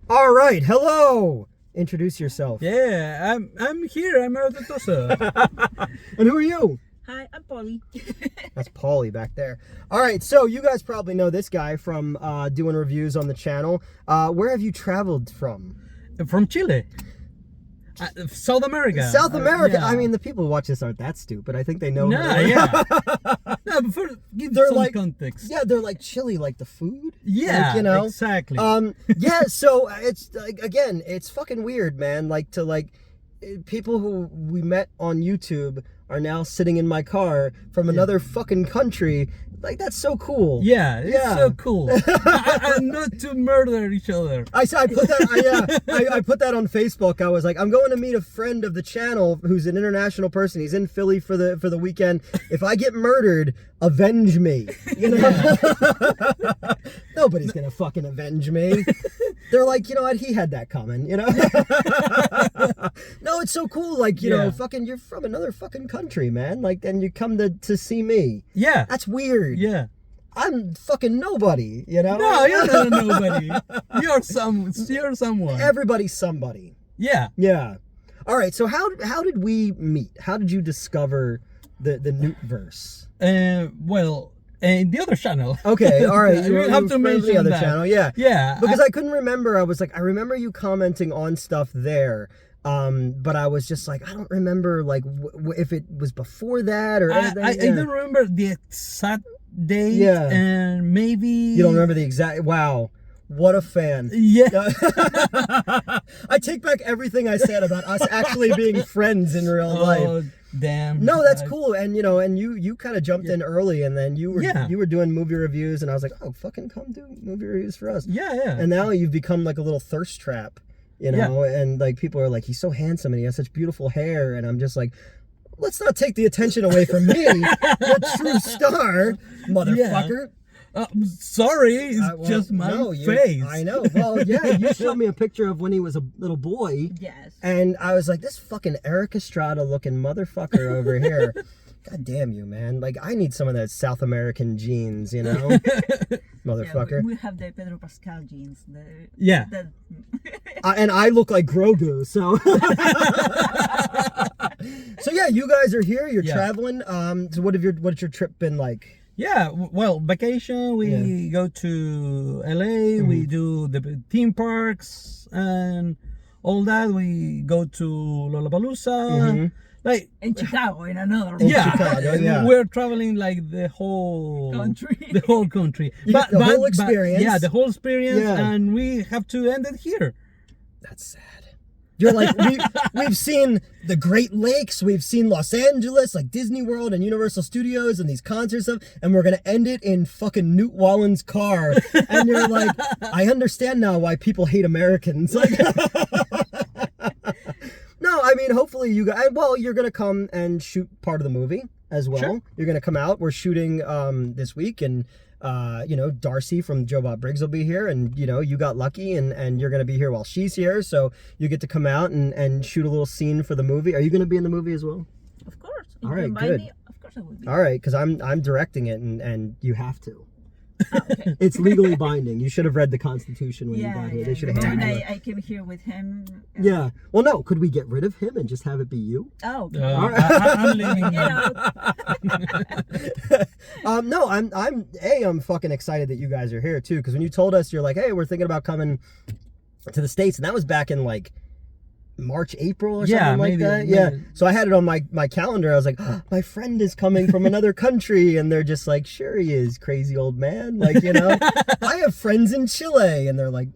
All right, hello. Introduce yourself. Yeah, I'm here. I'm Erotosa. And who are you? Hi, I'm Polly. That's Paulie back there. All right, so you guys probably know this guy from doing reviews on the channel. Where have you traveled from? From Chile. South America. South America. Yeah. I mean, the people who watch this aren't that stupid. I think they know. Nah, yeah. No, but give They're some like- context. Yeah, they're like Chile, like the food. Yeah, Like, you know. exactly. Yeah. So it's like, again, it's fucking weird, man. Like people who we met on YouTube are now sitting in my car from another fucking country. Like, that's so cool. Yeah, it's Yeah. so cool. And not to murder each other. I put that. I put that on Facebook. I was like, I'm going to meet a friend of the channel who's an international person. He's in Philly for the weekend. If I get murdered, avenge me. You know, nobody's gonna fucking avenge me. They're like, you know what? He had that coming. You know. No, it's so cool. Like, you know, fucking, you're from another fucking country, man. Like, and you come to see me. Yeah. That's weird. Yeah. I'm fucking nobody, you know? No, you're not a nobody. You're someone. Everybody's somebody. Yeah. Yeah. All right, so how did we meet? How did you discover the Newtverse? Well, the other channel. Okay, all right. You have to mention the other that. channel, yeah. Yeah. Because I couldn't remember. I was like, I remember you commenting on stuff there. But I was just like, I don't remember like if it was before that or anything. I don't remember the exact date. Yeah. And maybe You don't remember the exact. Wow, what a fan. Yeah. I take back everything I said about us actually being friends in real life. Oh, damn. No, that's cool. And you kind of jumped in early, and then you Yeah. were doing movie reviews, and I was like, oh, fucking come do movie reviews for us. Yeah, yeah. And now you've become like a little thirst trap, you know. And like people are like, he's so handsome and he has such beautiful hair, and I'm just like, let's not take the attention away from me, the true star, motherfucker. Sorry, it's Well, just my no, face. I know. Well, yeah, you showed me a picture of when he was a little boy. Yes. And I was like, this fucking Eric Estrada looking motherfucker over here. God damn you, man. Like, I need some of that South American genes, you know? Motherfucker. Yeah, we have the Pedro Pascal genes. Yeah. And I look like Grogu, so. So yeah, you guys are here. You're traveling. So what's your trip been like? Yeah, well, vacation, we go to LA, we do the theme parks and all that. We go to Lollapalooza. Like In Chicago, in another Chicago, yeah. We're traveling like the whole country. The whole country. The whole experience. Yeah, the whole experience, Yeah. and we have to end it here. That's sad. You're like, we've seen the Great Lakes, we've seen Los Angeles, like Disney World and Universal Studios and these concerts stuff, and we're gonna end it in fucking Newt Wallen's car. And you're like, I understand now why people hate Americans. Like, no, I mean, hopefully you guys, well, you're gonna come and shoot part of the movie as well. Sure. You're gonna come out. We're shooting this week, and Darcy from Joe Bob Briggs will be here, and you got lucky, and you're gonna be here while she's here, so you get to come out and shoot a little scene for the movie. Are you gonna be in the movie as well? Of course. If All you right, invite good. me, of course I will be. All right, because I'm directing it, and you have to. Okay. It's legally binding. You should have read the Constitution when you got here. They should have The handed moment you. I came here with him. Yeah. Well, no. Could we get rid of him and just have it be you? Oh. Okay. I'm leaving. No, I'm fucking excited that you guys are here too. Because when you told us, you're like, hey, we're thinking about coming to the States, and that was back in like March, April or something like that. Yeah. So I had it on my calendar. I was like, oh, my friend is coming from another country, and they're just like, sure he is, crazy old man. Like, I have friends in Chile, and they're like,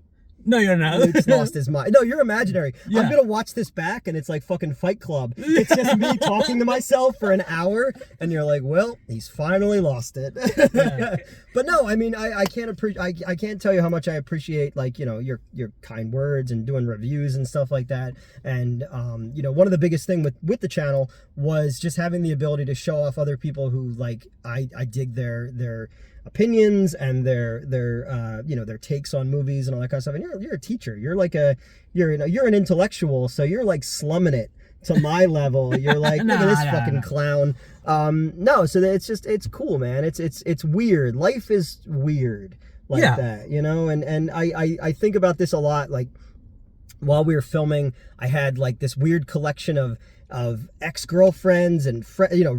No, you're not. Luke's lost his mind. No, you're imaginary. Yeah. I'm gonna watch this back, and it's like fucking Fight Club. It's just me talking to myself for an hour, and you're like, well, he's finally lost it. Yeah. But no, I mean, I can't I can't tell you how much I appreciate, like, your kind words and doing reviews and stuff like that. And one of the biggest thing with the channel was just having the ability to show off other people who, like, I dig their opinions and their takes on movies and all that kind of stuff. And you're a teacher. You're like you're an intellectual, so you're like slumming it to my level. You're like, look at this fucking clown. So it's cool, man. It's weird. Life is weird. like Yeah. that, you know. And I think about this a lot. Like while we were filming, I had like this weird collection of ex-girlfriends and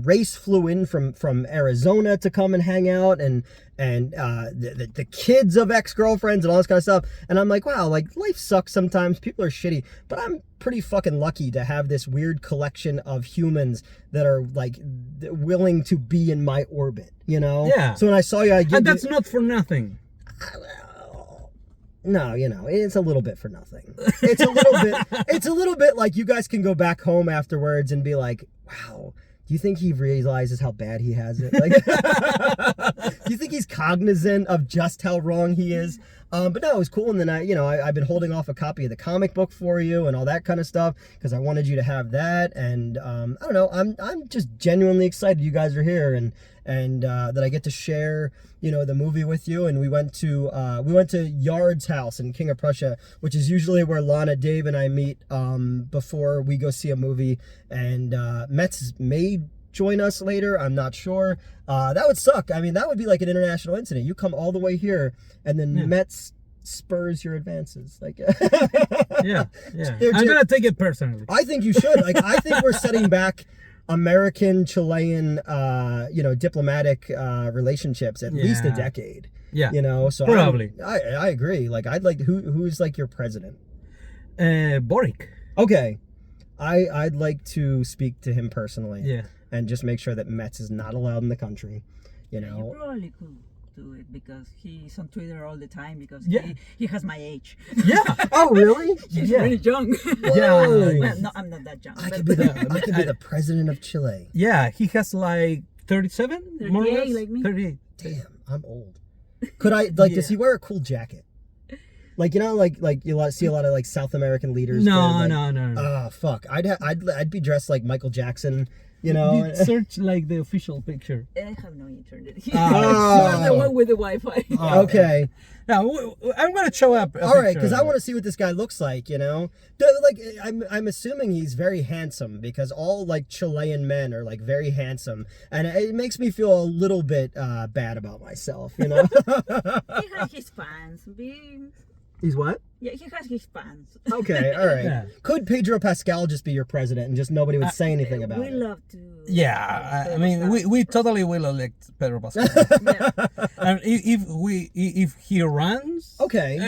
Race flew in from Arizona to come and hang out, and the kids of ex-girlfriends and all this kind of stuff. And I'm like, wow, like life sucks sometimes, people are shitty, but I'm pretty fucking lucky to have this weird collection of humans that are like willing to be in my orbit, you know. Yeah. So when I saw you, And that's not for nothing. No, you know, it's a little bit for nothing. It's a little bit like you guys can go back home afterwards and be like, wow, do you think he realizes how bad he has it? Like, do you think he's cognizant of just how wrong he is? But no, it was cool. And then I've been holding off a copy of the comic book for you and all that kind of stuff because I wanted you to have that. And I don't know, I'm just genuinely excited you guys are here and that I get to share, the movie with you. And we went to Yard's house in King of Prussia, which is usually where Lana, Dave, and I meet before we go see a movie. And Metz may join us later. I'm not sure. That would suck. I mean, that would be like an international incident. You come all the way here, and then Metz spurs your advances. Like, yeah. I'm gonna take it personally. I think you should. Like, I think we're setting back American Chilean diplomatic relationships at least a decade. Yeah. So probably. I agree. Like, I'd like who's like your president? Boric. Okay. I'd like to speak to him personally. Yeah. And just make sure that Metz is not allowed in the country. You probably could do it because he's on Twitter all the time because Yeah. he has my age. Yeah. Oh, really? He's Yeah. really young. Yeah. Well, no, I'm not that young. I but- could be the president of Chile. Yeah, he has like 37, more or 38 less. like me. 38. Damn, I'm old. Could I does he wear a cool jacket? Like like you see a lot of like South American leaders. No. Oh fuck! I'd be dressed like Michael Jackson. You search like the official picture. I have no internet. Oh. I'm the one with the Wi-Fi. Okay. Now I'm gonna show up. All right, because I want to see what this guy looks like. Like I'm assuming he's very handsome because all like Chilean men are like very handsome, and it makes me feel a little bit bad about myself. He has his fans. He's what? Yeah, he has his fans. Okay, all right. Yeah. Could Pedro Pascal just be your president and just nobody would say anything about We it? love to. Yeah, I mean, we totally will elect Pedro Pascal. Yeah. And if he runs, Okay.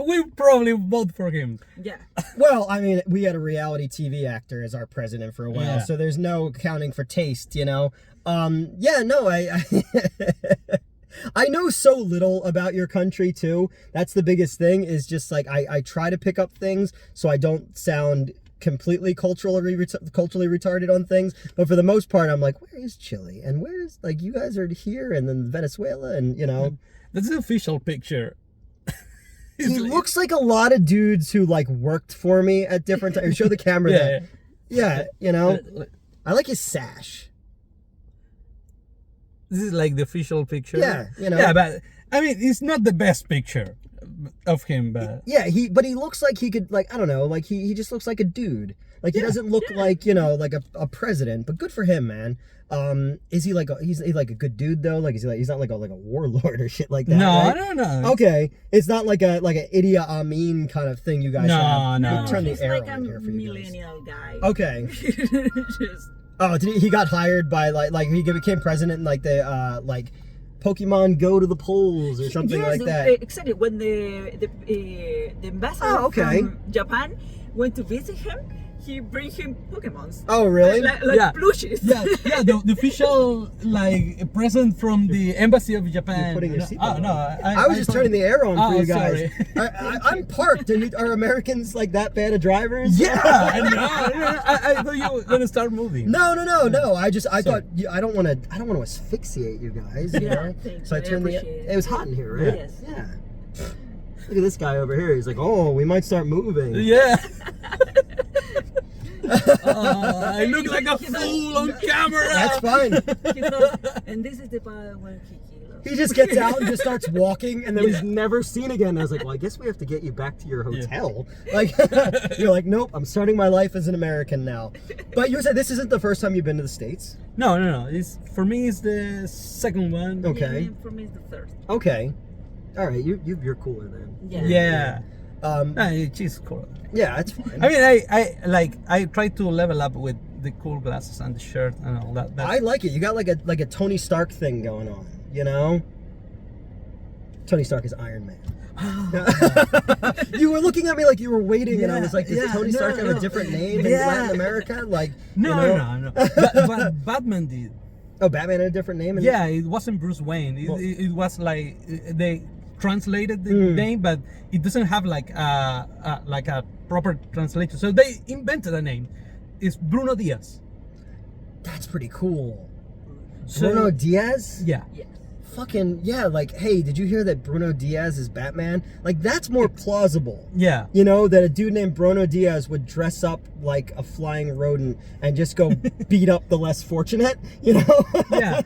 we probably vote for him. Yeah. Well, I mean, we had a reality TV actor as our president for a while, Yeah. so there's no accounting for taste, Yeah, no, I know so little about your country too. That's the biggest thing is just like I try to pick up things so I don't sound completely culturally retarded on things. But for the most part, I'm like, where is Chile? And where's like you guys are here and then Venezuela and That's the official picture. He looks like a lot of dudes who like worked for me at different times. Show the camera that. Yeah, I like his sash. This is like the official picture. Yeah, Yeah, but I mean, it's not the best picture of him, but Yeah, he looks like he could like I don't know, like he just looks like a dude. Like he doesn't look like, like a president, but good for him, man. Is he like he's like a good dude though? Like is he like he's not like a warlord or shit like that? no, right? no. Okay, it's not like an Idi Amin kind of thing you guys have. No. We'll turn the He's air like a on here for you guys. millennial guy. Okay. Just, Oh, he got hired by like he became president in like the like Pokemon Go to the polls or something yes, like that. Exactly. When the ambassador from Japan went to visit him, he bring him Pokemons. Oh, really? Like Yeah. plushies. Yeah, the official like present from the embassy of Japan. You're putting your seatbelt on. no, I was just turning the air on for you guys. Sorry. I'm parked. Are Americans like that bad of drivers? Yeah, I thought you were gonna start moving. No. I thought I don't want to asphyxiate you guys. Yeah, thanks. So I turned appreciate it. It was hot in here, right? Yes. Yeah. Look at this guy over here. He's like, oh, we might start moving. Yeah. I look like a fool on camera. That's fine. He thought, and this is the part when he kills. He just gets out and just starts walking, and then he's never seen again. And I was like, well, I guess we have to get you back to your hotel. Like, you're like, nope, I'm starting my life as an American now. But you said this isn't the first time you've been to the States? No. For me, it's the second one. Okay. Yeah, for me, it's the third. Okay. All right, you're cooler then. Yeah. She's cool. Yeah, that's fine. I mean, I try to level up with the cool glasses and the shirt and all that. I like it. You got like a Tony Stark thing going on, you know? Tony Stark is Iron Man. You were looking at me like you were waiting, and I was like, does Tony Stark have a different name in Latin America? Like, no. But Batman did. Oh, Batman had a different name? Yeah, it wasn't Bruce Wayne. It was like they translated the name, but it doesn't have like a proper translation. So they invented a name. It's Bruno Diaz. That's pretty cool. So, Bruno Diaz? Yeah. Fucking, yeah, like, hey, did you hear that Bruno Diaz is Batman? Like, that's more plausible. Yeah. You know, that a dude named Bruno Diaz would dress up like a flying rodent and just go beat up the less fortunate, you know? Yeah.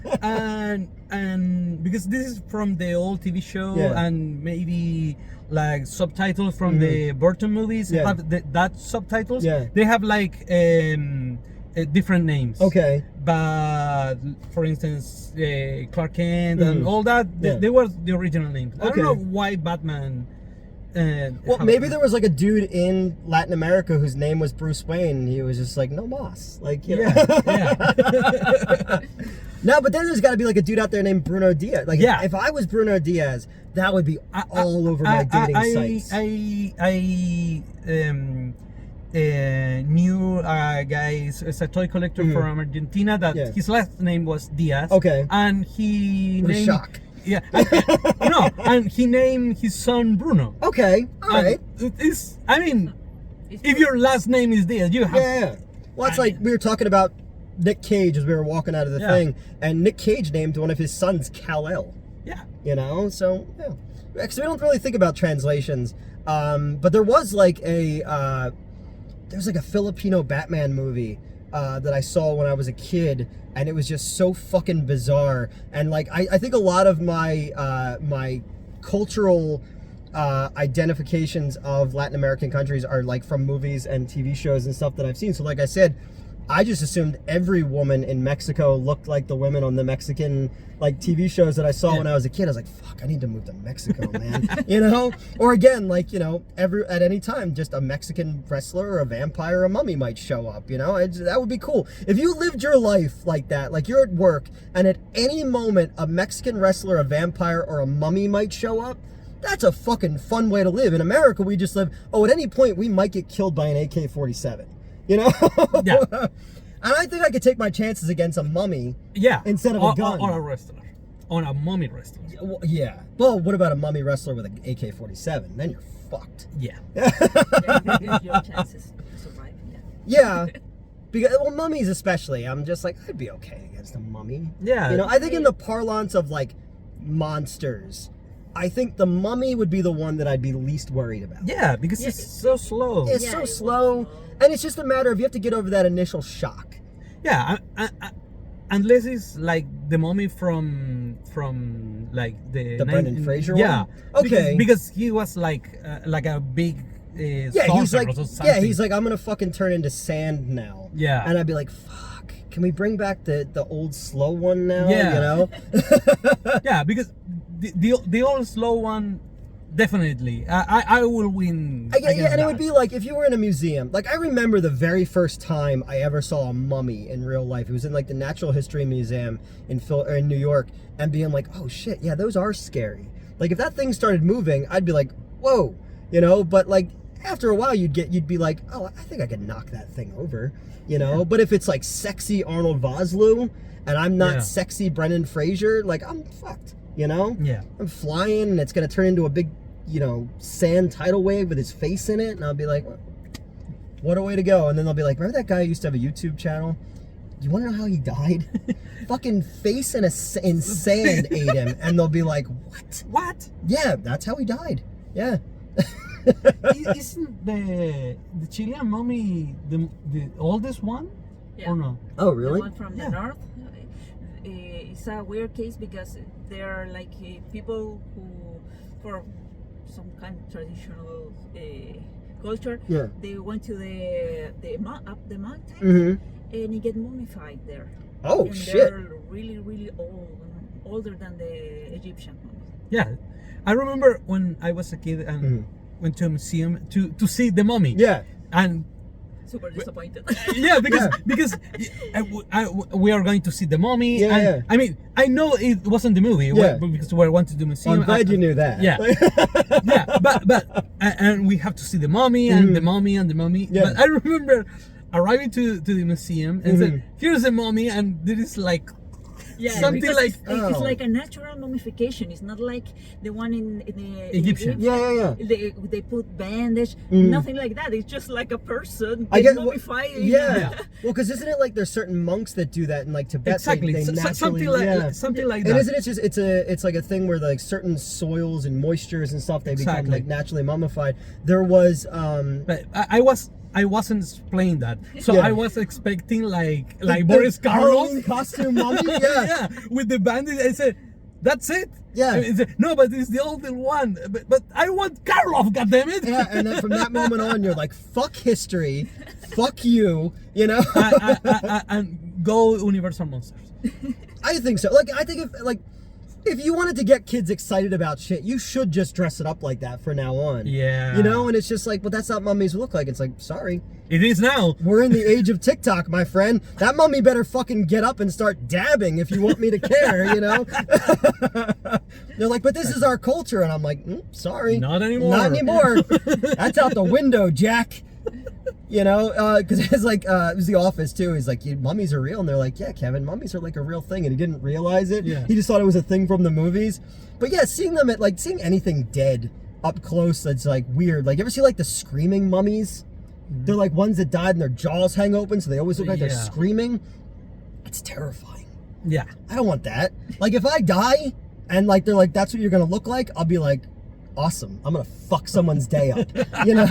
And because this is from the old TV show, and maybe like subtitles from the Burton movies have that subtitles. Yeah. They have like different names. Okay. But for instance, Clark Kent and all that, they were the original names. I don't know why Batman. Well, maybe there was like a dude in Latin America whose name was Bruce Wayne, and he was just like, no mas. Like, you know? No, but then there's got to be like a dude out there named Bruno Diaz. Like, if I was Bruno Diaz, that would be all over my dating sites. I knew a guy is a toy collector from Argentina that his last name was Diaz. Okay. And he named shock. Yeah. And he named his son Bruno. Okay. All right. It's I mean, if your last name is Diaz, you have. Yeah. Well, it's like we were talking about Nick Cage as we were walking out of the thing, and Nick Cage named one of his sons Kal-El. Yeah. You know, so yeah. Because we don't really think about translations, but there was like there's like a Filipino Batman movie that I saw when I was a kid, and it was just so fucking bizarre. And like I think a lot of my my cultural identifications of Latin American countries are like from movies and TV shows and stuff that I've seen. So like I said, I just assumed every woman in Mexico looked like the women on the Mexican like TV shows that I saw when I was a kid. I was like, fuck, I need to move to Mexico, man. You know? Or again, like, you know, at any time, just a Mexican wrestler or a vampire or a mummy might show up, you know? That would be cool. If you lived your life like that, like you're at work, and at any moment a Mexican wrestler, a vampire, or a mummy might show up, that's a fucking fun way to live. In America, we just live, at any point we might get killed by an AK-47. You know? Yeah. And I think I could take my chances against a mummy instead of a gun. Or a wrestler. Or a mummy wrestler. Well, yeah. Well, what about a mummy wrestler with an AK-47? Then you're fucked. Yeah. Your chances to survive, Yeah. Because, well, mummies especially, I'm just like, I'd be okay against a mummy. Yeah. You know, I think in the parlance of, like, monsters, I think the mummy would be the one that I'd be least worried about. Yeah, because it's so slow. It's so slow, and it's just a matter of you have to get over that initial shock. Yeah, unless it's like the mummy from like the Brendan Fraser one? Yeah. Okay. Because he was like a big he's sorcerer like or something. he's like, I'm gonna fucking turn into sand now. Yeah. And I'd be like, fuck, can we bring back the old slow one now? Yeah. You know? Yeah, because the old slow one, definitely. I will win. And it would be like if you were in a museum. Like I remember the very first time I ever saw a mummy in real life. It was in like the Natural History Museum in New York, and being like, oh shit, yeah, those are scary. Like if that thing started moving, I'd be like, whoa, you know. But like after a while, you'd be like, oh, I think I could knock that thing over, you know. Yeah. But if it's like sexy Arnold Vosloo and I'm not sexy Brendan Fraser, like I'm fucked. You know? Yeah. I'm flying and it's going to turn into a big, you know, sand tidal wave with his face in it. And I'll be like, what a way to go. And then they'll be like, remember that guy who used to have a YouTube channel? You want to know how he died? Fucking face in sand ate him. And they'll be like, what? What? Yeah, that's how he died. Yeah. Isn't the Chilean mummy the oldest one? Yeah. Or no? Oh, really? The one from the north. It's a weird case because there are like people who, for some kind of traditional culture, they went to up the mountain and you get mummified there. Oh, and shit! They're really, really old, older than the Egyptian mummies. Yeah, I remember when I was a kid and went to a museum to see the mummy. Yeah. And Super disappointed. yeah, because we are going to see the mummy. Yeah, and, yeah. I mean, I know it wasn't the movie. Yeah. Because we went to the museum. I'm glad you knew that. Yeah, yeah, but and we have to see the mummy and the mummy and the mummy. Yeah. But I remember arriving to the museum and said, "Here's the mummy," and there is like. Yeah, Something because like- it's like a natural mummification. It's not like the one in the Egyptian. Yeah. They put bandage, nothing like that. It's just like a person. I get mummified. Yeah. Well, because isn't it like there's certain monks that do that in like Tibet? Exactly. They Something naturally, like something like And that. isn't it just it's like a thing where like certain soils and moistures and stuff they become Exactly. like naturally mummified. There was But I wasn't explaining that, so Yeah. I was expecting like the Boris Karloff, Halloween costume mummy. Yeah. yeah, with the bandit. I said, "That's it." Yeah. I said, no, but it's the older one. But I want Karloff. Goddammit. Yeah, and then from that moment on, you're like, fuck history, fuck you, you know? And go Universal Monsters. I think so. Like, I think if you wanted to get kids excited about shit, you should just dress it up like that from now on. Yeah. You know, and it's just like, but that's not mummies look like. It's like, sorry. It is now. We're in the age of TikTok, my friend. That mummy better fucking get up and start dabbing if you want me to care, you know? They're like, but this is our culture. And I'm like, sorry. Not anymore. Not anymore. That's out the window, Jack. You know, because it's like, it was The Office too. He's like, mummies are real. And they're like, yeah, Kevin, mummies are like a real thing. And he didn't realize it. Yeah. He just thought it was a thing from the movies. But yeah, seeing them seeing anything dead up close, that's like weird. Like, you ever see like the screaming mummies? They're like ones that died and their jaws hang open, so they always look like they're Yeah. screaming. It's terrifying. Yeah. I don't want that. Like, if I die and like they're like, that's what you're gonna look like, I'll be like, awesome. I'm gonna fuck someone's day up, you know?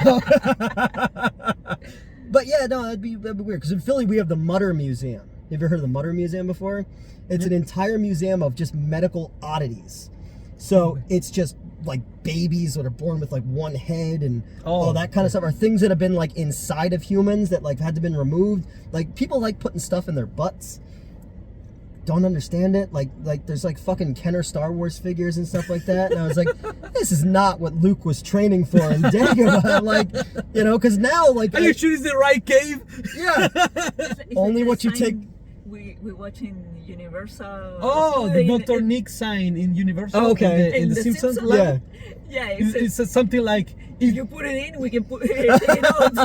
But yeah, no, that'd be weird. Because in Philly, we have the Mutter Museum. Have you ever heard of the Mutter Museum before? It's an entire museum of just medical oddities. So it's just like babies that are born with like one head and all that kind of stuff, or things that have been like inside of humans that like had to been removed. Like, people like putting stuff in their butts. Don't understand it. Like there's like fucking Kenner Star Wars figures and stuff like that. And I was like, this is not what Luke was training for in Dagobah. Like, you know, because now like, Are you sure it's the right cave? yeah, It's only like what the you take. sign we watch in Universal. Oh, the in- Dr. Nick sign in Universal. Oh, okay. In the The Simpsons. Simpsons? Yeah. Yeah, it's It's something like if you put it in, we can put it out.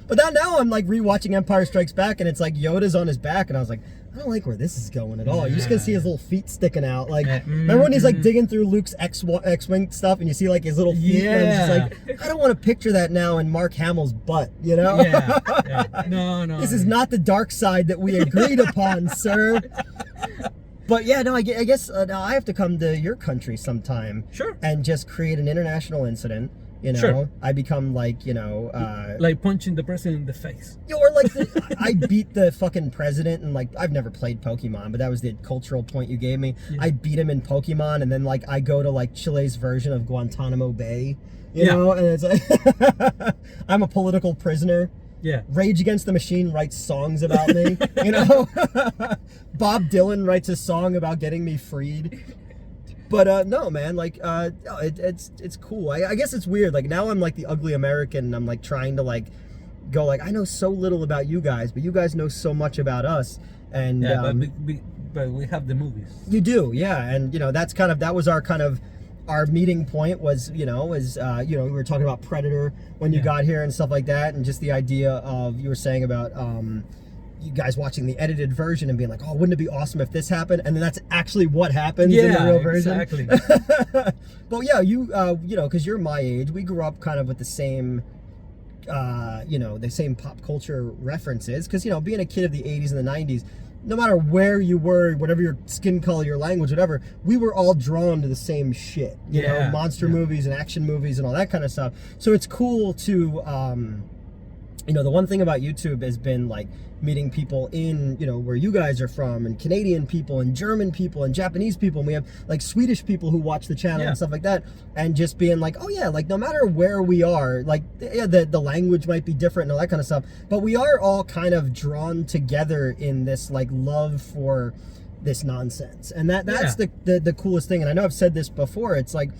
But now I'm like rewatching Empire Strikes Back, and it's like Yoda's on his back, and I was like, I don't like where this is going at all. You're just gonna see his little feet sticking out. Like, remember when he's like digging through Luke's X-wing stuff, and you see like his little feet? And I'm just like, I don't want to picture that now in Mark Hamill's butt. You know? yeah. No. This is not the dark side that we agreed upon, sir. But yeah, no, I guess now I have to come to your country sometime. Sure. And just create an international incident. You know, Sure. I become like, you know, like punching the president in the face. or like I beat the fucking president, and like, I've never played Pokemon, but that was the cultural point you gave me. Yeah. I beat him in Pokemon, and then like I go to like Chile's version of Guantanamo Bay, you Yeah. know, and it's like I'm a political prisoner. Yeah. Rage Against the Machine writes songs about me, you know. Bob Dylan writes a song about getting me freed. But no, man, like it's cool. I guess it's weird. Like, now I'm like the ugly American, and I'm like trying to like go like, I know so little about you guys, but you guys know so much about us. And Yeah, but we have the movies. you do, yeah. And you know, that was our meeting point was, you know, we were talking about Predator when you got here and stuff like that, and just the idea of, you were saying about you guys watching the edited version and being like, oh, wouldn't it be awesome if this happened? And then that's actually what happens in the real version. Exactly. But yeah, you know, because you're my age, we grew up kind of with the same, you know, the same pop culture references. Because, you know, being a kid of the 80s and the 90s, no matter where you were, whatever your skin color, your language, whatever, we were all drawn to the same shit. You know, monster movies and action movies and all that kind of stuff. So it's cool to, you know, the one thing about YouTube has been like meeting people in, you know, where you guys are from, and Canadian people and German people and Japanese people, and we have like Swedish people who watch the channel and stuff like that, and just being like, oh yeah, like no matter where we are, like, yeah, the language might be different and all that kind of stuff, but we are all kind of drawn together in this like love for this nonsense. And that's the coolest thing. And I know I've said this before. It's like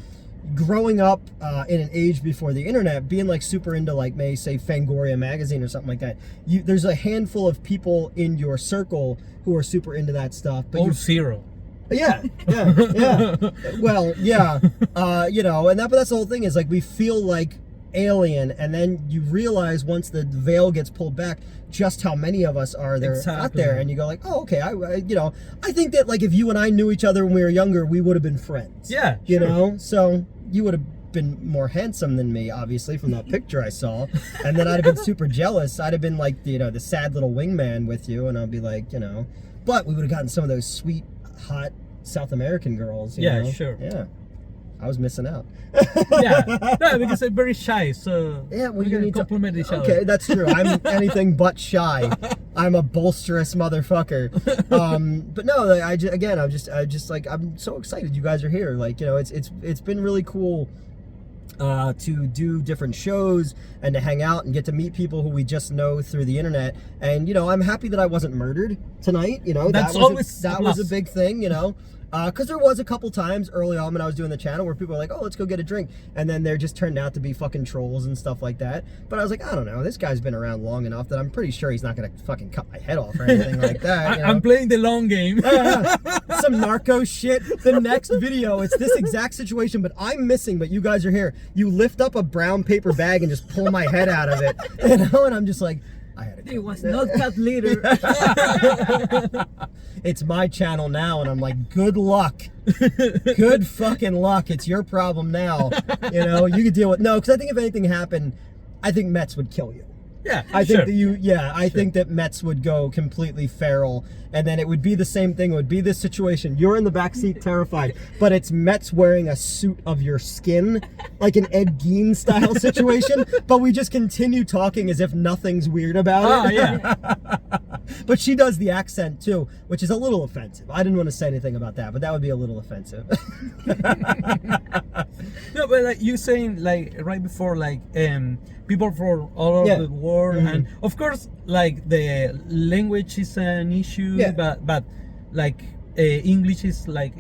growing up in an age before the internet, being like super into like, may say Fangoria magazine or something like that. There's a handful of people in your circle who are super into that stuff. But or zero. Yeah. Well, yeah. But that's the whole thing is like we feel like alien, and then you realize once the veil gets pulled back just how many of us are there out there, and you go like, oh, okay, I think that like if you and I knew each other when we were younger, we would have been friends. Yeah, you know, so you would have been more handsome than me, obviously, from that picture I saw, and then I'd have been super jealous. I'd have been like, the sad little wingman with you, and I'd be like, but we would have gotten some of those sweet, hot South American girls. You know? Sure. Yeah. I was missing out. No, because I'm very shy, so we can compliment each other. Okay, that's true. I'm anything but shy. I'm a bolsterous motherfucker. But no, I'm so excited you guys are here. Like, it's been really cool to do different shows and to hang out and get to meet people who we just know through the internet. And I'm happy that I wasn't murdered tonight. That was a big thing. Because there was a couple times early on when I was doing the channel where people were like, oh, let's go get a drink. And then there just turned out to be fucking trolls and stuff like that. But I was like, I don't know. This guy's been around long enough that I'm pretty sure he's not going to fucking cut my head off or anything like that. I'm playing the long game. Some narco shit. The next video, it's this exact situation, but I'm missing, but you guys are here. You lift up a brown paper bag and just pull my head out of it. And I'm just like, I had to. It was not cut later. It's my channel now, and I'm like, good luck. Good fucking luck. It's your problem now. You could deal with because I think if anything happened, I think Mets would kill you. Yeah, I think that I think that Mets would go completely feral, and then it would be the same thing. It would be this situation. You're in the backseat terrified, but it's Mets wearing a suit of your skin, like an Ed Gein style situation, but we just continue talking as if nothing's weird about it. Yeah. But she does the accent too, which is a little offensive. I didn't want to say anything about that, but that would be a little offensive. No, but like you saying, like right before, like people from all over the world, and of course, like the language is an issue, but like English is like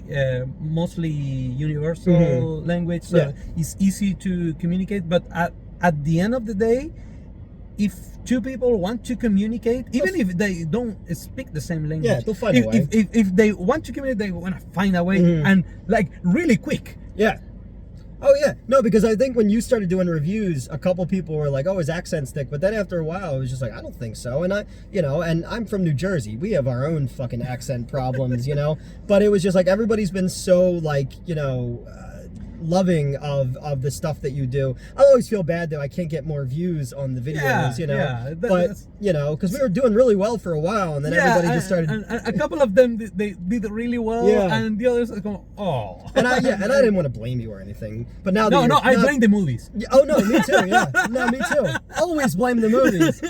mostly universal language, so it's easy to communicate. But at the end of the day, if two people want to communicate, even if they don't speak the same language, they'll find a way. If they want to communicate, they want to find a way, and like really quick. Yeah. Oh yeah, no, because I think when you started doing reviews, a couple people were like, "Oh, his accent's thick," but then after a while, it was just like, "I don't think so." And and I'm from New Jersey. We have our own fucking accent problems, But it was just like everybody's been so like, loving of the stuff that you do. I always feel bad that I can't get more views on the videos, but because we were doing really well for a while, and then everybody just started. And a couple of them they did really well, and the others are going, oh. And I didn't want to blame you or anything, but now I blame the movies. Oh no, me too. Yeah, no, me too. Always blame the movies.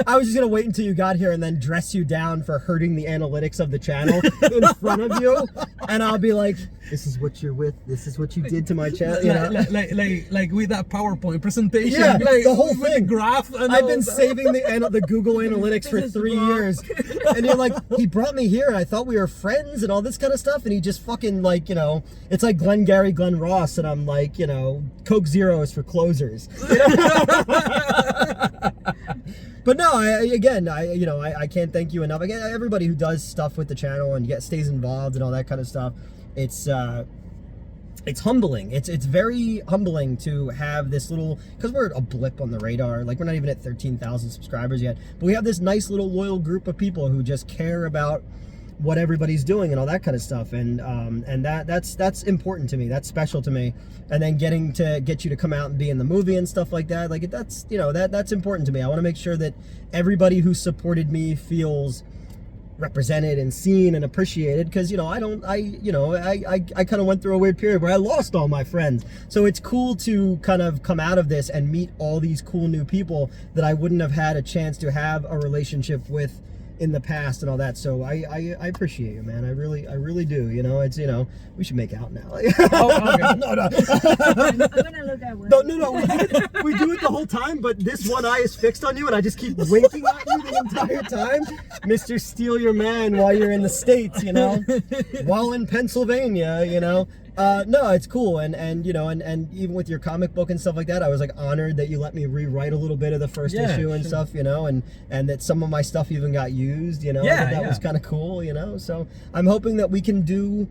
I was just gonna wait until you got here and then dress you down for hurting the analytics of the channel in front of you, and I'll be like, "This is what you're with. This is what you did to my channel." Like with that PowerPoint presentation. Yeah, like, the whole with thing. The graph. And I've been saving the Google Analytics for 3 years, and you're like, he brought me here, and I thought we were friends and all this kind of stuff, and he just fucking like, it's like Glengarry Glen Ross, and I'm like, Coke Zero is for closers. But no, I can't thank you enough. Again, everybody who does stuff with the channel and stays involved and all that kind of stuff, it's humbling. It's very humbling to have this little, because we're a blip on the radar. Like, we're not even at 13,000 subscribers yet, but we have this nice little loyal group of people who just care about what everybody's doing and all that kind of stuff, and that's important to me. That's special to me. And then get you to come out and be in the movie and stuff like that, like that's that's important to me. I want to make sure that everybody who supported me feels represented and seen and appreciated, because I kind of went through a weird period where I lost all my friends. So it's cool to kind of come out of this and meet all these cool new people that I wouldn't have had a chance to have a relationship with in the past and all that. So I appreciate you, man. I really do. You know, it's, you know, we should make out now. Oh, okay. No. I'm gonna look at one. No. We do it the whole time, but this one eye is fixed on you, and I just keep winking at you the entire time, Mr. Steal Your Man, while you're in the States, you know, while in Pennsylvania, you know. No, it's cool, and you know, and even with your comic book and stuff like that, I was like honored that you let me rewrite a little bit of the first issue and stuff, you know, and that some of my stuff even got used, you know. That was kind of cool, you know. So I'm hoping that we can do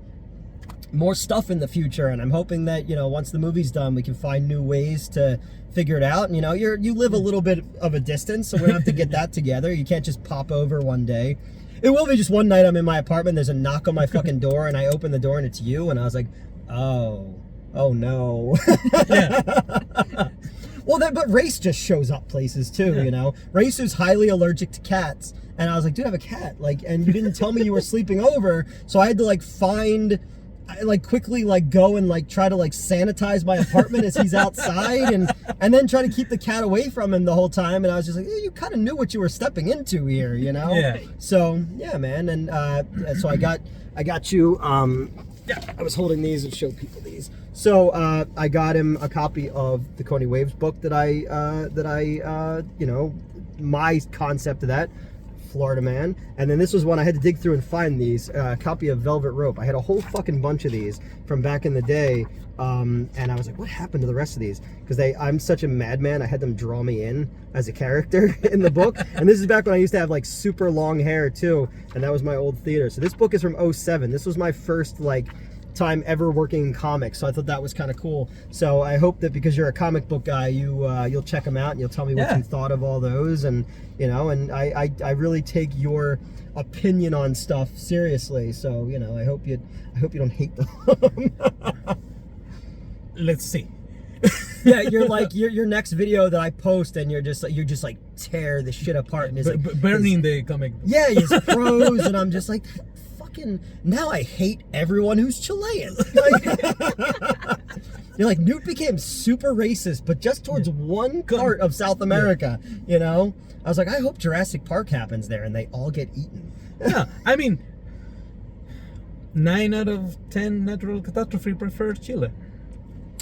more stuff in the future, and I'm hoping that, you know, once the movie's done, we can find new ways to figure it out. And, you know, you live a little bit of a distance, so we're gonna have to get that together. You can't just pop over one day. It will be just one night I'm in my apartment, there's a knock on my fucking door, and I open the door and it's you, and I was like, oh no. Well, but Race just shows up places too, you know. Race is highly allergic to cats, and I was like, dude, I have a cat, like, and you didn't tell me you were sleeping over, so I had to like quickly go and try to sanitize my apartment as he's outside, and then try to keep the cat away from him the whole time. And I was just like, you kind of knew what you were stepping into here, you know. So yeah, man. And so I got you. I was holding these and show people these. So I got him a copy of the Coney Waves book that I you know, my concept of that, Florida Man. And then this was one I had to dig through and find these, a copy of Velvet Rope. I had a whole fucking bunch of these from back in the day, and I was like, what happened to the rest of these? Because I'm such a madman, I had them draw me in as a character in the book. And this is back when I used to have super long hair too, and that was my old theater. So this book is from 07. This was my first time ever working in comics, so I thought that was kind of cool. So I hope that because you're a comic book guy, you'll check them out and you'll tell me what you thought of all those. And you know, and I really take your opinion on stuff seriously. So you know, I hope you don't hate them. Let's see. Yeah, you're your next video that I post, and you're just tear the shit apart, and burning the comic. Yeah, his prose, and I'm just like, now I hate everyone who's Chilean. You're like, Newt became super racist, but just towards one part of South America, you know? I was like, I hope Jurassic Park happens there and they all get eaten. Yeah, I mean, 9 out of 10 natural catastrophe prefer Chile.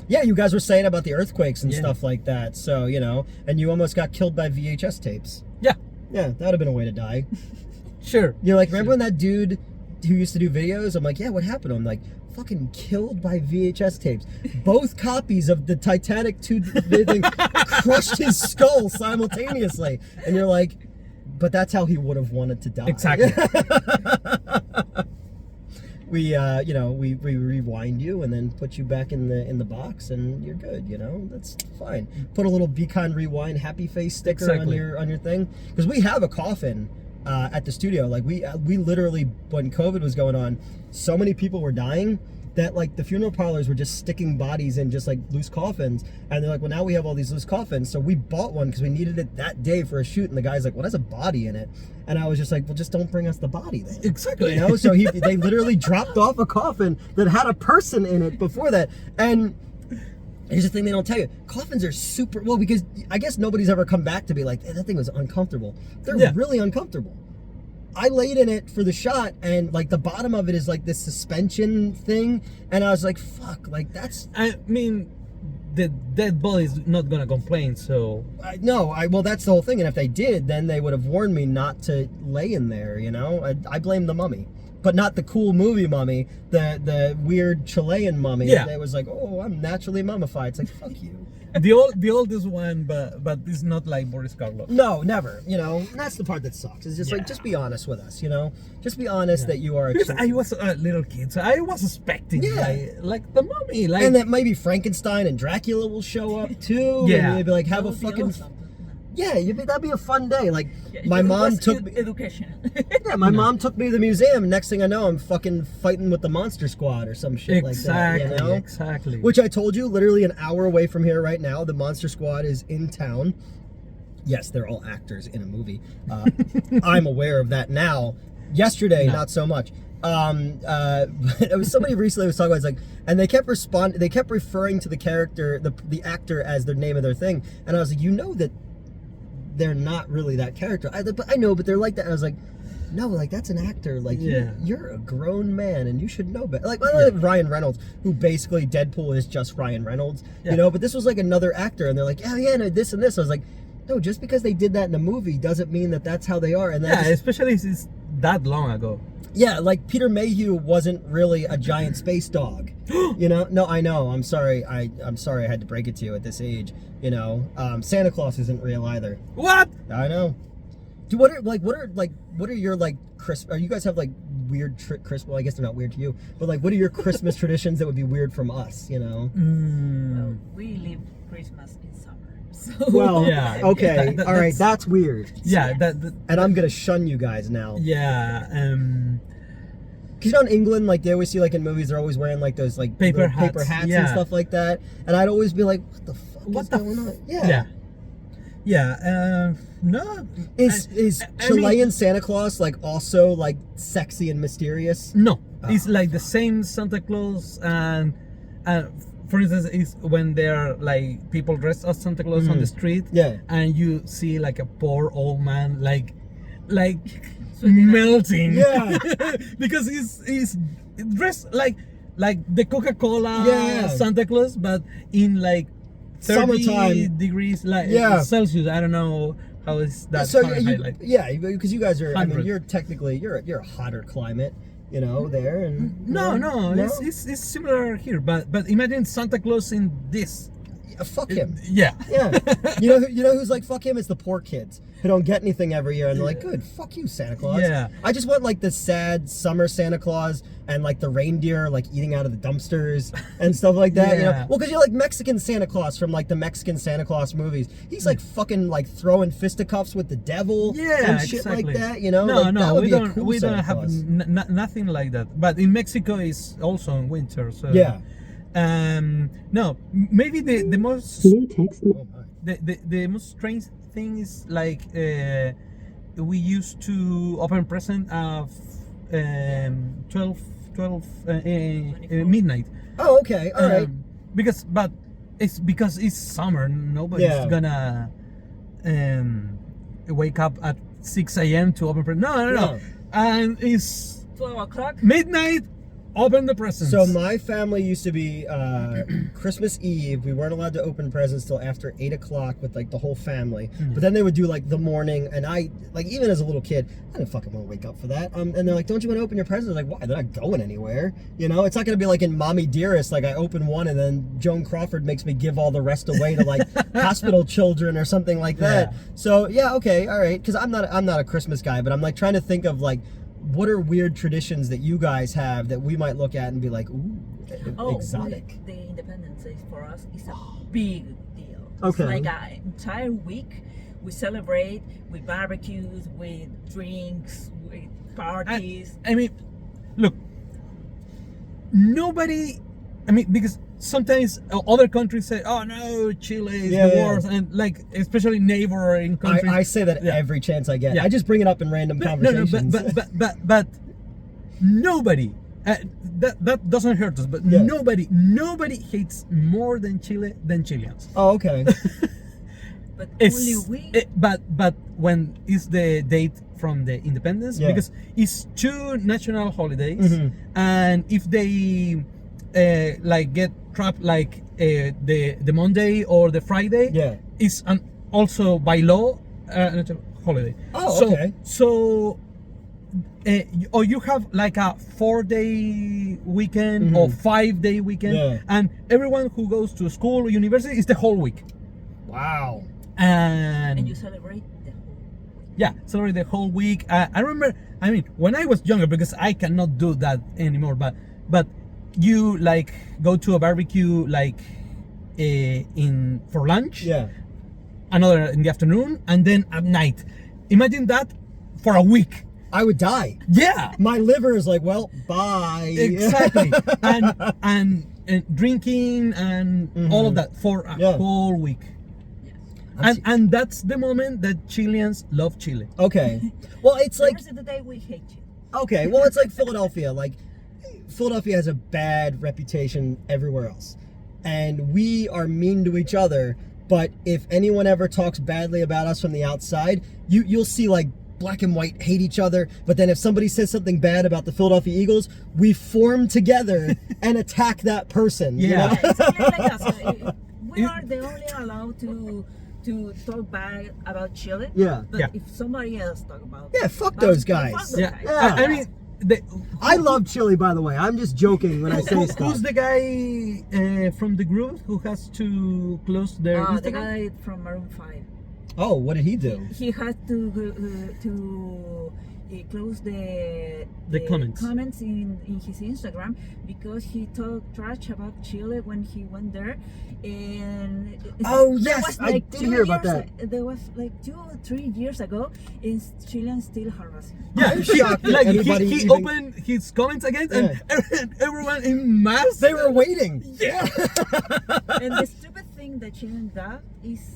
Yeah, you guys were saying about the earthquakes and stuff like that, so, you know, and you almost got killed by VHS tapes. Yeah, that would have been a way to die. Sure. You're like, remember when that dude who used to do videos? I'm like, yeah, what happened to him? Like, fucking killed by VHS tapes. Both copies of the Titanic 2 thing crushed his skull simultaneously. And you're like, but that's how he would have wanted to die. Exactly. We you know, we rewind you and then put you back in the box, and you're good, you know. That's fine. Put a little Be Kind Rewind happy face sticker on your thing, because we have a coffin at the studio. Like we literally, when COVID was going on, so many people were dying that the funeral parlors were just sticking bodies in just loose coffins, and they're like, well, now we have all these loose coffins, so we bought one because we needed it that day for a shoot. And the guy's like, well, there's a body in it, and I was just like, well, just don't bring us the body then. Exactly. You know, so they literally dropped off a coffin that had a person in it before that. And here's the thing they don't tell you. Coffins are super, well, because I guess nobody's ever come back to be like, hey, that thing was uncomfortable. They're really uncomfortable. I laid in it for the shot, and the bottom of it is this suspension thing, and I was like, fuck, that's... I mean, the dead body's not gonna complain, so... well, that's the whole thing, and if they did, then they would have warned me not to lay in there, you know? I blame the mummy. But not the cool movie mummy, the weird Chilean mummy. Yeah. That was like, oh, I'm naturally mummified. It's like, fuck you. The oldest one, but it's not like Boris Karloff. No, never. You know, that's the part that sucks. It's just just be honest with us, you know? Just be honest that you are... Because I was a little kid, so I was expecting like the mummy. And that maybe Frankenstein and Dracula will show up too. Yeah. And maybe have a fucking... Yeah, that'd be a fun day. My mom took me... Education. Yeah, my mom took me to the museum. Next thing I know, I'm fucking fighting with the Monster Squad or some shit like that. You know? Exactly. Which I told you, literally an hour away from here right now, the Monster Squad is in town. Yes, they're all actors in a movie. I'm aware of that now. Yesterday, not so much. It was somebody recently was talking about, and they kept referring to the character, the actor, as their name of their thing. And I was like, you know that they're not really that character. I know, but they're like that. And I was like, no, like that's an actor. Like Yeah. you're a grown man and you should know better. Like Yeah. Ryan Reynolds, who basically Deadpool is just Ryan Reynolds, Yeah. you know. But this was like another actor, and they're like, yeah, no, this and this. I was like, no, just because they did that in the movie doesn't mean that that's how they are. And Yeah, especially if it's that long ago. yeah, like Peter Mayhew wasn't really a giant space dog. You know? No, I know. I'm sorry. I'm sorry I had to break it to you at this age. You know, Santa Claus isn't real either. What? I know. Dude, what are your like Are you guys have like weird Christmas? Well, I guess they're not weird to you, but like, what are your Christmas traditions that would be weird from us? You know? Well, we live Christmas in summer. So Well, Yeah. okay, That- all right, that's- that's weird. Yeah, that And I'm gonna shun you guys now. yeah. Cause you know in England, like they always see like in movies, they're always wearing like those like Paper little paper hats, hats yeah. and stuff like that. And I'd always be like, what the fuck What is the going on? Yeah. No. Is I Chilean mean- Santa Claus like also like sexy and mysterious? No, Oh. it's like the same Santa Claus, and for instance, it's when they're like people dressed as Santa Claus on the street, Yeah. and you see like a poor old man like Sweating. melting, Yeah. because he's dressed like the Coca-Cola Yeah. Santa Claus, but in like 30 Summertime. degrees, like Yeah. Celsius. I don't know how is that. So Fahrenheit, like. yeah, because you guys are. I mean, 100. you're technically you're a hotter climate, you know, there and No, it's similar here, but imagine Santa Claus in this. Yeah, fuck him. Yeah. Yeah, you know who's like fuck him? It's the poor kids who don't get anything every year, and they're like, good, fuck you, Santa Claus. Yeah. I just want like the sad summer Santa Claus and like the reindeer like eating out of the dumpsters and stuff like that. You know, Yeah. well, because you're like Mexican Santa Claus from like the Mexican Santa Claus movies. He's like fucking like throwing fisticuffs with the devil Yeah, and shit exactly. like that. You know, No, like, that would we be a don't. cool We Santa don't have Claus. nothing like that. But in Mexico, it's also in winter. So Yeah. No, maybe the most Oh my. the most strange thing is like we used to open present of 12 midnight. Oh, okay, all right. But it's because it's summer. Nobody's Yeah. gonna wake up at 6 a.m. to open present. No. No. And it's 12 o'clock. midnight. Open the presents. So my family used to be Christmas Eve. We weren't allowed to open presents till after 8 o'clock with like the whole family. But then they would do like the morning, and I like even as a little kid, I didn't fucking want to wake up for that. And they're like, "Don't you want to open your presents?" I was like, why? They're not going anywhere. You know, it's not gonna be like in Mommy Dearest. Like I open one, and then Joan Crawford makes me give all the rest away to like hospital children or something like that. Yeah. So yeah, okay, all right. Because I'm not a Christmas guy, but I'm like trying to think of like, what are weird traditions that you guys have that we might look at and be like, ooh, exotic? The Independence Day for us is a big deal. Okay. It's like an entire week we celebrate with barbecues, with drinks, with parties. I mean, look, nobody. I mean, because sometimes other countries say, "Oh no, Chile is Yeah, the yeah. worst," and like especially neighboring countries. I say that Yeah. every chance I get. Yeah. I just bring it up in random conversations. but nobody. That doesn't hurt us, but Yeah. nobody hates more than Chile than Chileans. Oh, okay. But It's only we. but when is the date from the independence? Yeah. Because it's two national holidays, Mhm. and if they like get trapped like the Monday or the Friday, Yeah. it's also by law national holiday. Oh, so, okay. So. Or you have like a 4-day weekend or 5-day weekend, Yeah. and everyone who goes to school or university is the whole week. Wow. And you celebrate the whole. Yeah, celebrate the whole week. I remember, I mean, when I was younger, because I cannot do that anymore, but you like go to a barbecue like for lunch, Yeah. another in the afternoon, and then at night. Imagine that for a week. I would die. Yeah, My liver is like, well, bye. exactly. and drinking and all of that for a Yeah. whole week. Yes. And that's the moment that Chileans love Chile. Okay. Well, it's The like, rest of the day we hate you. okay, well, it's like Philadelphia. Like, Philadelphia has a bad reputation everywhere else. And we are mean to each other. But if anyone ever talks badly about us from the outside, you'll see like black and white hate each other, but then if somebody says something bad about the Philadelphia Eagles, we form together and attack that person. Yeah. You know? Exactly like us. We are the only allowed to talk bad about Chile. Yeah. But Yeah. if somebody else talk about Fuck those guys. fuck those Yeah. guys. Yeah. I mean, I love Chile, by the way. I'm just joking when I say stuff. who's the guy from the group who has to close their The Instagram? guy from Maroon 5. Oh, what did he do? He had to close the comments. in his Instagram because he talked trash about Chile when he went there. And Oh, there yes, was I did hear about that. There was like 2 or 3 years ago, is Chileans still harassing. Yeah, I'm shocked that like anybody he even- opened his comments again, and everyone in mass. They were waiting. Yeah. And the stupid thing that Chilean does is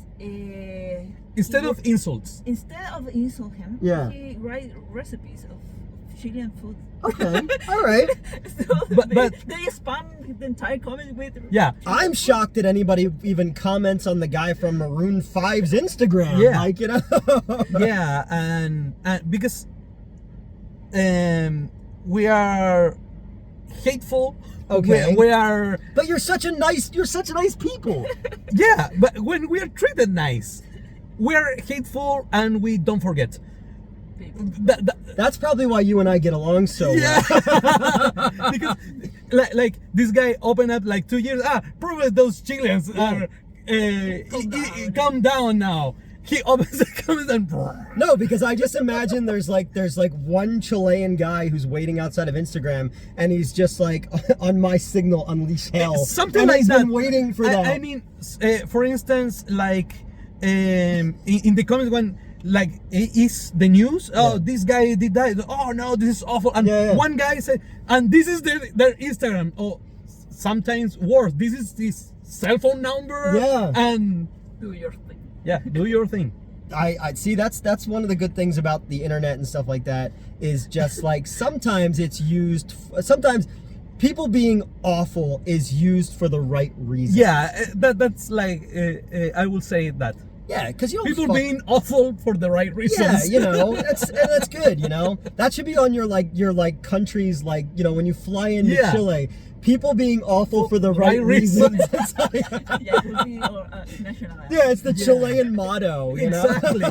Instead of insults. instead of insult him, Yeah. he write recipes of Chilean food. Okay, all right. So But- they spam the entire comment with Yeah. I'm shocked that anybody even comments on the guy from Maroon 5's Instagram. Yeah. Like, you know. Yeah, and because we are hateful. Okay. We are. But you're such a nice people. Yeah, but when we are treated nice, we're hateful and we don't forget. people. That's probably why you and I get along so well. Yeah. Because like this guy opened up like 2 years. Probably those Chileans are calm down now. He opens the comments and No, because I just imagine there's like one Chilean guy who's waiting outside of Instagram, and he's just like, on my signal, unleash hell. Something and like he's that. been waiting for that. I mean, for instance, like in the comments when like is the news? Oh, this guy did that. Oh no, this is awful. And one guy said, and this is their Instagram. Oh, sometimes worse. This is his cell phone number. Yeah. And Do your thing. yeah, do your thing. I see. That's one of the good things about the internet and stuff like that, is just like sometimes it's used. Sometimes people being awful is used for the right reason. Yeah, that's like I will say that. Yeah, because you don't People being awful for the right reasons. Yeah, you know, that's good. You know, that should be on your country's when you fly into Yeah. Chile. People being awful for the right reasons. It's like- Yeah, it would be our national anthem. yeah, it's the Chilean motto. You know? Exactly.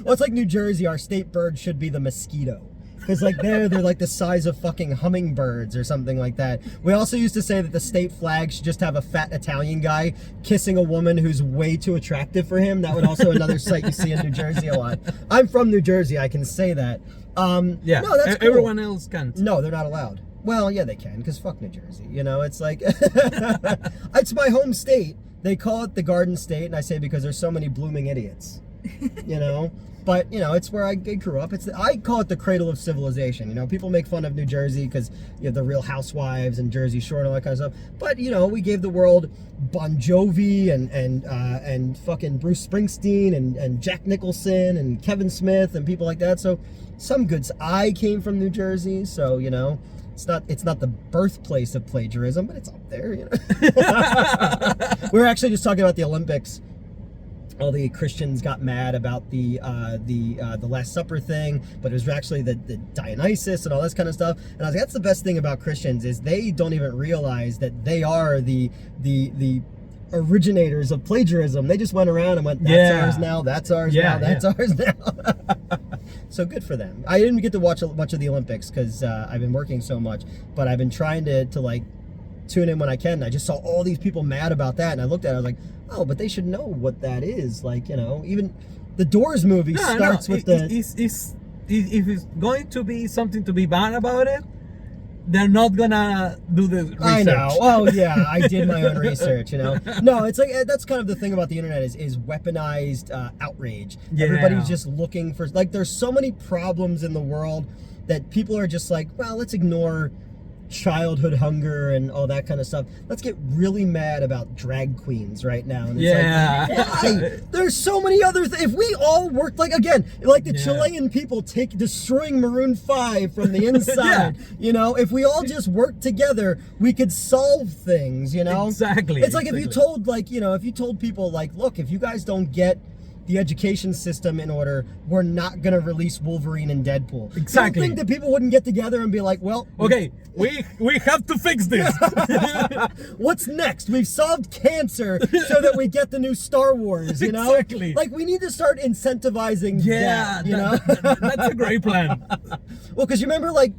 Well, it's like New Jersey. Our state bird should be the mosquito. Because like they're like the size of fucking hummingbirds or something like that. We also used to say that the state flag should just have a fat Italian guy kissing a woman who's way too attractive for him. That would also another sight you see in New Jersey a lot. I'm from New Jersey, I can say that. Yeah, no, that's cool. everyone else can't. No, they're not allowed. Well, yeah, they can, because fuck New Jersey. You know, it's like, it's my home state. They call it the Garden State, and I say because there's so many blooming idiots. You know? But, you know, it's where I grew up. I call it the cradle of civilization. You know, people make fun of New Jersey because you have the Real Housewives and Jersey Shore and all that kind of stuff. But, you know, we gave the world Bon Jovi and fucking Bruce Springsteen and Jack Nicholson and Kevin Smith and people like that. So, some goods. I came from New Jersey, so, you know, it's not the birthplace of plagiarism, but it's up there, you know. We were actually just talking about the Olympics. All the Christians got mad about the Last Supper thing, but it was actually the Dionysus and all this kind of stuff. And I was like, that's the best thing about Christians, is they don't even realize that they are the originators of plagiarism. They just went around and went, that's ours now, that's ours now, that's ours now. So good for them. I didn't get to watch much of the Olympics because I've been working so much, but I've been trying to like tune in when I can. I just saw all these people mad about that, and I looked at it, I was like, oh, but they should know what that is. Like, you know, even the Doors movie starts with if it's going to be something to be bad about it, they're not gonna do the research. I know. Oh yeah, I did my own research. You know. No, it's like that's kind of the thing about the internet is weaponized outrage. Yeah. Everybody's just looking for, like, there's so many problems in the world that people are just like, well, let's ignore childhood hunger and all that kind of stuff. Let's get really mad about drag queens right now. And it's like, why? There's so many other things. If we all worked like the Chilean people destroying Maroon 5 from the inside, you know, if we all just worked together, we could solve things, you know? Exactly. It's like if you told people like, look, if you guys don't get the education system in order, we're not gonna release Wolverine and Deadpool. Exactly. You don't think that people wouldn't get together and be like, well, okay, we have to fix this. what's next? We've solved cancer so that we get the new Star Wars, you know? Exactly. Like, we need to start incentivizing Yeah, that, you know? that's a great plan. Well, because you remember, like,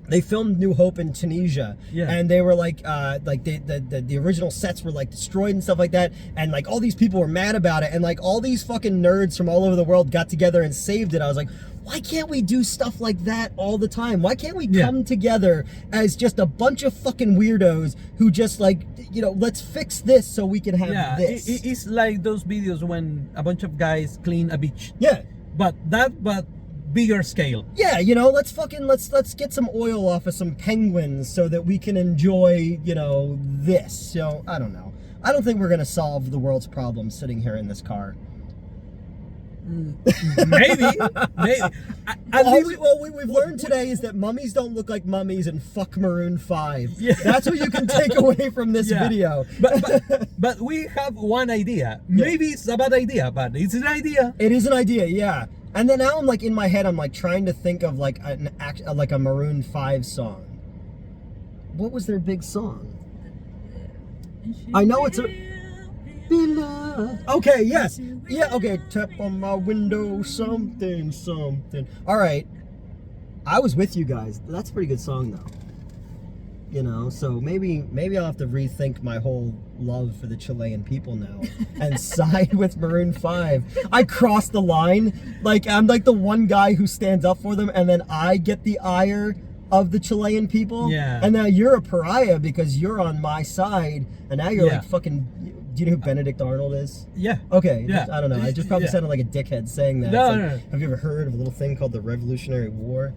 they filmed New Hope in Tunisia, Yeah. and they were like the original sets were like destroyed and stuff like that, and like all these people were mad about it, and like all these fucking nerds from all over the world got together and saved it. I was like, why can't we do stuff like that all the time? Why can't we come together as just a bunch of fucking weirdos who just like, you know, let's fix this so we can have this. It's like those videos when a bunch of guys clean a beach. Yeah. But bigger scale. Yeah, you know, let's get some oil off of some penguins so that we can enjoy, you know, this. So, I don't know. I don't think we're going to solve the world's problems sitting here in this car. Maybe. What we've learned today is that mummies don't look like mummies and fuck Maroon 5. Yeah. That's what you can take away from this video. But we have one idea. Maybe it's a bad idea, but it's an idea. It is an idea, yeah. And then now I'm like in my head, I'm like trying to think of like a Maroon 5 song. What was their big song? I know it's a Beloved. Okay, yes. Yeah, okay. Tap on my window, something. All right. I was with you guys. That's a pretty good song though. You know, so maybe I'll have to rethink my whole love for the Chilean people now and side with Maroon 5. I crossed the line. Like, I'm like the one guy who stands up for them, and then I get the ire of the Chilean people. Yeah. And now you're a pariah because you're on my side, and now you're like fucking... Do you know who Benedict Arnold is? Yeah. Okay. Yeah. I don't know. I just probably sounded like a dickhead saying that. No, Like, no. have you ever heard of a little thing called the Revolutionary War?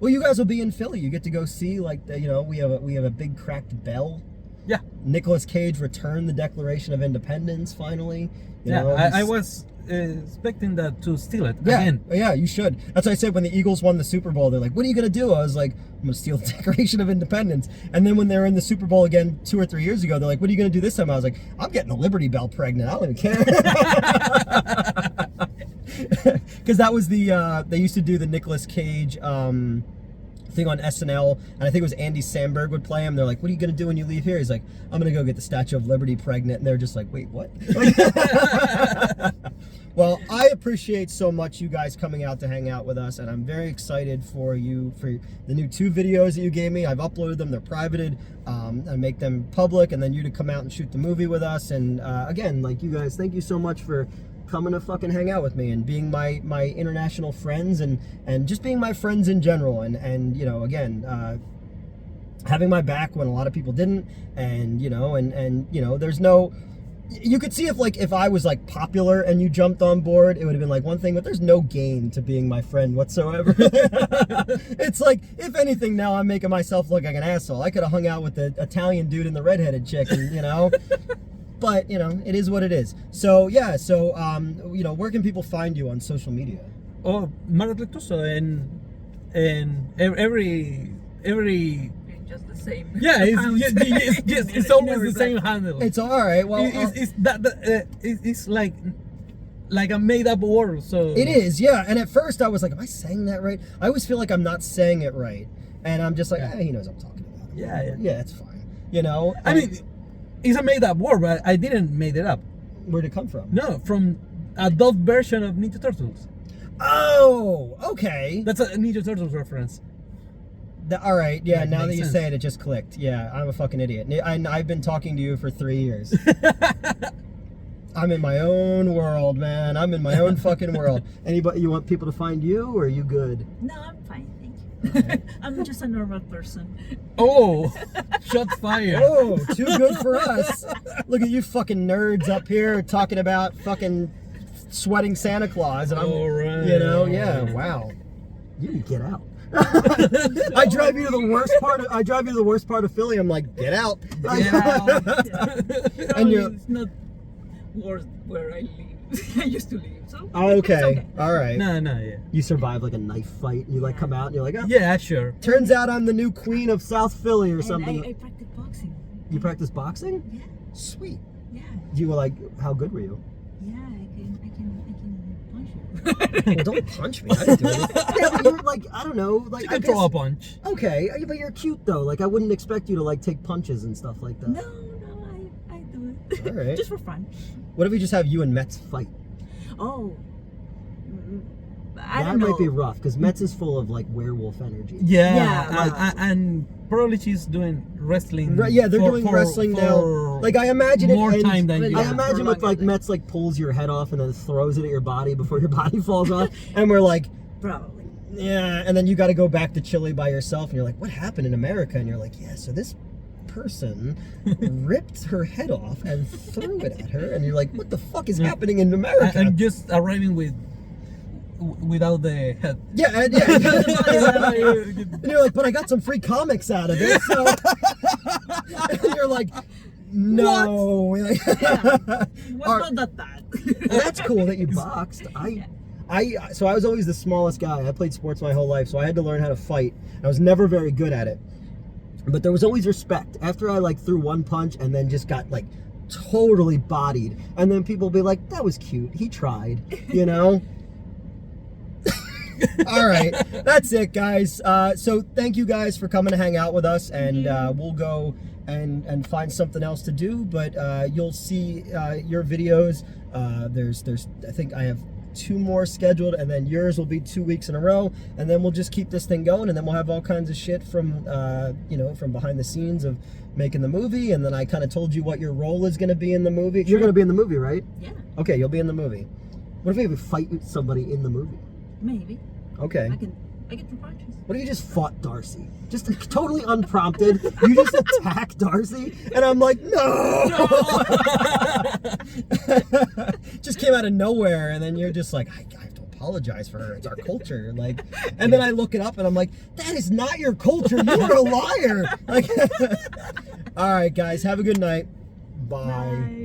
Well, you guys will be in Philly. You get to go see, like, you know, we have a big cracked bell. Yeah. Nicolas Cage returned the Declaration of Independence finally. You know, I was expecting that to steal it again. Yeah, you should. That's what I said when the Eagles won the Super Bowl. They're like, "What are you gonna do?" I was like, "I'm gonna steal the Declaration of Independence." And then when they were in the Super Bowl again 2 or 3 years ago, they're like, "What are you gonna do this time?" I was like, "I'm getting the Liberty Bell pregnant. I don't even care." Because that was the they used to do the Nicolas Cage thing on SNL, and I think it was Andy Samberg would play him. They're like, "What are you gonna do when you leave here?" He's like, "I'm gonna go get the Statue of Liberty pregnant," and they're just like, "Wait, what?" Well, I appreciate so much you guys coming out to hang out with us, and I'm very excited for the new 2 videos that you gave me. I've uploaded them; they're privated. I make them public, and then you to come out and shoot the movie with us. And again, like, you guys, thank you so much for coming to fucking hang out with me and being my international friends and just being my friends in general, and you know, again, having my back when a lot of people didn't, and you know, and you know, there's no, you could see if I was like popular and you jumped on board, it would have been like one thing, but there's no gain to being my friend whatsoever. It's like, if anything, now I'm making myself look like an asshole. I could have hung out with the Italian dude and the redheaded chick, and you know. But, you know, it is what it is. So, yeah, you know, where can people find you on social media? Oh, Mar Rectoso, and every Just the same. yeah, it's always the same handle. It's all right. Well, it's like a made up word. So it is, yeah. And at first I was like, am I saying that right? I always feel like I'm not saying it right, and I'm just like, he knows I'm talking about it. Yeah, it's fine. You know, I mean, it's a made up word, but I didn't made it up. Where'd it come from? No, from adult version of Ninja Turtles. Oh, okay. That's a Ninja Turtles reference. All right, yeah. That Now that makes you sense. say it, it just clicked. Yeah, I'm a fucking idiot. I've been talking to you for 3 years. I'm in my own world, man. I'm in my own fucking world. Anybody, you want people to find you, or are you good? No, I'm fine, thank you. I'm just a normal person. Oh, shots fired. Oh, too good for us. Look at you fucking nerds up here talking about fucking sweating Santa Claus, and I'm, Alright, you know, yeah, alright. wow. You can get out. I drive you to the worst part of Philly. I'm like, get out. Get out. And you're- It's not worse where I live. I used to live, so Oh, it's okay. All right. No, yeah. You survive like a knife fight, and you like come out, and you're like, oh, Yeah, sure. turns out I'm the new queen of South Philly or And something. I practice boxing. You practice boxing? Yeah. Sweet. Yeah. You were like, how good were you? Yeah, I can punch you. Well, don't punch me. I didn't do anything. Yeah, but you're like, I don't know, like You I can guess. throw a punch. Okay, but you're cute though. Like I wouldn't expect you to like take punches and stuff like that. No, I do it. All right. Just for fun. What if we just have you and Metz fight? Oh. I That don't know. might be rough because Metz is full of like werewolf energy. Yeah, Yeah, and probably she's doing wrestling. Right, yeah, they're doing wrestling now. Like I imagine more it ends, time than you. I Yeah, imagine for with like longer. Metz like pulls your head off and then throws it at your body before your body falls off, and we're like, Probably. yeah, and then you got to go back to Chile by yourself, and you're like, what happened in America? And you're like, yeah, so this person ripped her head off and threw it at her, and you're like, what the fuck is happening in America? I'm just arriving without the head. Yeah, and, and you're like, but I got some free comics out of it. So and you're like, no. Yeah. What's not that? Well, that's cool that you boxed. So I was always the smallest guy. I played sports my whole life, so I had to learn how to fight. I was never very good at it, but there was always respect. After I like threw one punch and then just got like totally bodied, and then people be like, that was cute. He tried, you know. All right, that's it, guys. So thank you guys for coming to hang out with us, and we'll go and find something else to do. But you'll see your videos. There's I think I have 2 more scheduled, and then yours will be 2 weeks in a row, and then we'll just keep this thing going, and then we'll have all kinds of shit from from behind the scenes of making the movie. And then I kind of told you what your role is going to be in the movie. You're going to be in the movie, right? Yeah. Okay, you'll be in the movie. What if we have a fight with somebody in the movie? Maybe. Okay. I get some punches. What if you just fought Darcy? Just totally unprompted. You just attack Darcy, and I'm like, no! Just came out of nowhere, and then you're just like, I have to apologize for her. It's our culture. Like, and then I look it up, and I'm like, that is not your culture. You are a liar. Like, all right, guys, have a good night. Bye. Bye.